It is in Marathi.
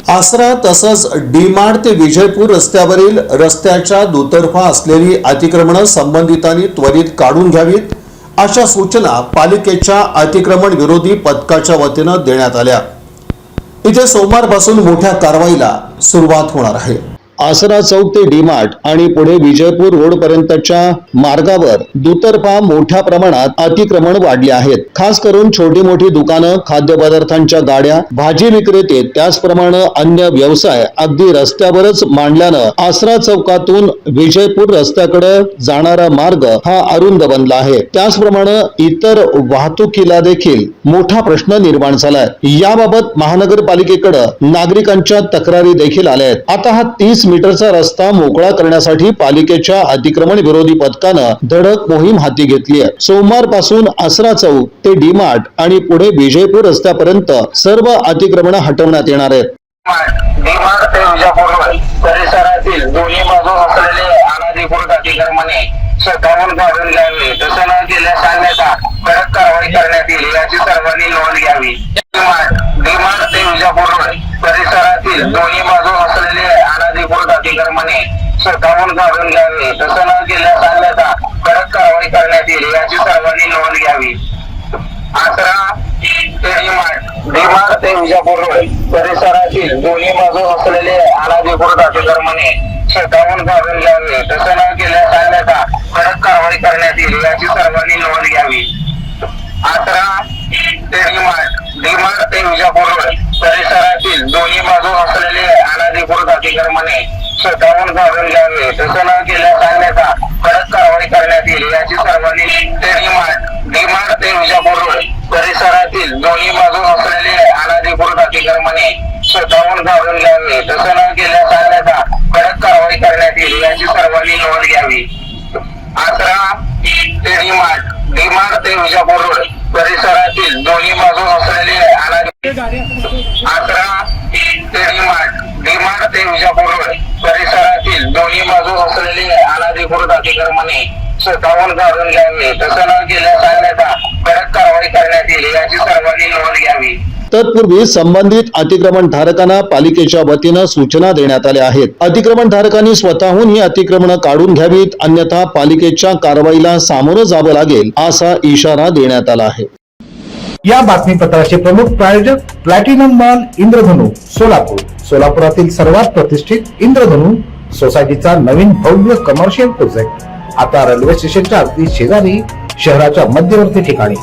आसरा तसंच डीमार्ट ते विजयपूर रस्त्यावरील रस्त्याच्या दुतर्फा असलेली अतिक्रमणं संबंधितांनी त्वरित काढून घ्यावीत अशा सूचना पालिकेच्या अतिक्रमण विरोधी पथकाच्या वतीनं देण्यात आल्या। इथे सोमवारपासून मोठ्या कारवाईला सुरुवात होणार आहे। आसरा चौक ते डीमार्ट आणि पुढे विजयपूर रोड पर्यंतच्या मार्गावर दुतर्फा मोठ्या प्रमाणात अतिक्रमण वाढले आहेत। खास करून छोटी मोठी दुकानं, खाद्यपदार्थांच्या गाड्या, भाजी विक्रेते त्याचप्रमाणे अन्य व्यवसाय अगदी रस्त्यावरच मांडल्यानं आसरा चौकातून विजयपूर रस्त्याकडे जाणारा मार्ग हा अरुंद बनला आहे। त्याचप्रमाणे इतर वाहतुकीला देखील मोठा प्रश्न निर्माण झालाय। याबाबत महानगरपालिकेकडे नागरिकांच्या तक्रारी देखील आल्या आहेत। आता हा 30 मीटरचा रस्ता मोकळा करण्यासाठी पालिकेच्या अतिक्रमण विरोधी पथकानं धडक मोहीम हाती घेतली आहे। सोमवारपासून आसरा चौक ते डीमार्ट आणि पुढे विजयपूर रस्त्यापर्यंत सर्व अतिक्रमण हटवण्यात येणार आहेत। डीमार्ट ते विजयपूर परिसरातील दोन्ही बाजू असलेले अनधिकृत अतिक्रमणे स्वतःहून काढून घ्यावे, तसं न केल्यास अन्यथा कडक कारवाई करण्यात येईल याची सर्वांनी नोंद घ्यावी। डीमार्ट ते विजयपूर परिसरातील दोन्ही बाजू असलेले अनधिकृत अतिक्रमणे स्वतःहून काढून घ्यावे, तसं न केल्यास अन्यथा कडक कारवाई करण्यात येईल याची सर्वांनी नोंद घ्यावी। आसरा ते डीमार्ट ते विजयपूर परिसरातील दोन्ही बाजू असलेले अनधिकृत अतिक्रमणे स्वतःहून काढून घ्यावे, तसं न केल्यास अन्यथा कडक कारवाई करण्यात येईल याची सर्वांनी नोंद घ्यावी। आसरा ते डीमार्ट ते विजयपूर परिसरातील दोन्ही बाजू असलेले अनधिकृत अतिक्रमणे स्वतःहून काढून घ्यावे, तसं न केल्यास अन्यथा कडक कारवाई करण्यात येईल याची सर्वांनी डीमार्ट ते विजयपूर परिसरातील दोन्ही बाजू असलेले अनधिकृत अतिक्रमणे स्वतःहून काढून घ्यावे, तसं न केल्यास अन्यथा कडक कारवाई करण्यात येईल याची सर्वांनी नोंद घ्यावी। आसरा ते डीमार्ट ते विजयपूर परिसरातील दोन्ही बाजू असलेले आसरा ते डीमार्ट ते विजयपूर परिसरातील दोन्ही बाजू असलेले अनधिकृत अतिक्रमणे स्वतःहून काढून घ्यावे, तसं न केल्यास अन्यथा कडक कारवाई करण्यात येईल याची सर्वांनी नोंद घ्यावी। तत्पूर्वी संबंधित अतिक्रमण धारकांना पालिकेच्या वतीनं सूचना देण्यात आल्या आहेत। अतिक्रमण धारकांनी स्वतःहून ही अतिक्रमण काढून घ्यावीत, अन्यथा पालिकेच्या कारवाईला सामोरं जावं लागेल असा इशारा देण्यात आला आहे। या बातमीपत्राचे प्रमुख प्रायोजक प्लॅटिनम मॉल इंद्रधनु सोलापूर। सोलापुरातील सर्वात प्रतिष्ठित इंद्रधनु सोसायटीचा नवीन भव्य कमर्शियल प्रोजेक्ट आता रेल्वे स्टेशनच्या अगदी शेजारी शहराच्या मध्यवर्ती ठिकाणी।